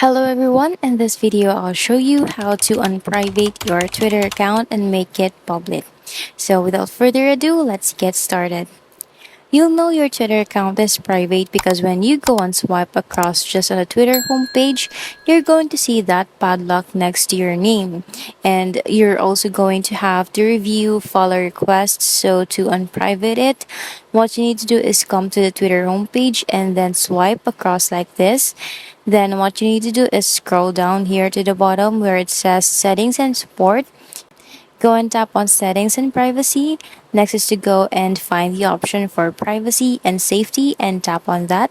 Hello everyone, in this video I'll show you how to unprivate your Twitter account and make it public. So without further ado, let's get started. You'll know your Twitter account is private because when you go and swipe across just on the Twitter homepage, you're going to see that padlock next to your name. And you're also going to have to review follow requests. So to unprivate it, what you need to do is come to the Twitter homepage and then swipe across like this. Then what you need to do is scroll down here to the bottom where it says settings and support. Go and tap on settings and privacy. Next is to go and find the option for privacy and safety and tap on that.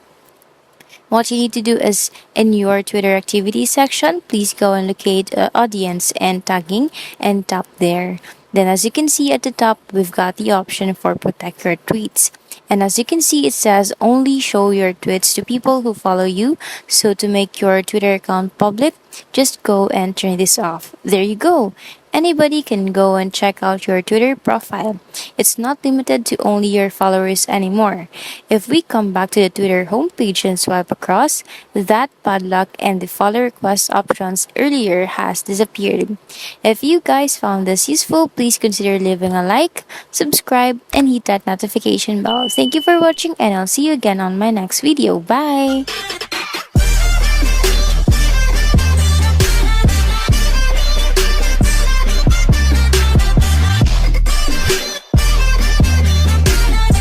What you need to do is in your Twitter activity section, please go and locate audience and tagging and tap there. Then as you can see at the top, we've got the option for protect your tweets. And as you can see, it says only show your tweets to people who follow you. So to make your Twitter account public, just go and turn this off. There you go. Anybody can go and check out your Twitter profile. It's not limited to only your followers anymore. If we come back to the Twitter homepage and swipe across, that padlock and the follow request options earlier has disappeared. If you guys found this useful, please consider leaving a like, subscribe, and hit that notification bell. Thank you for watching and I'll see you again on my next video. Bye!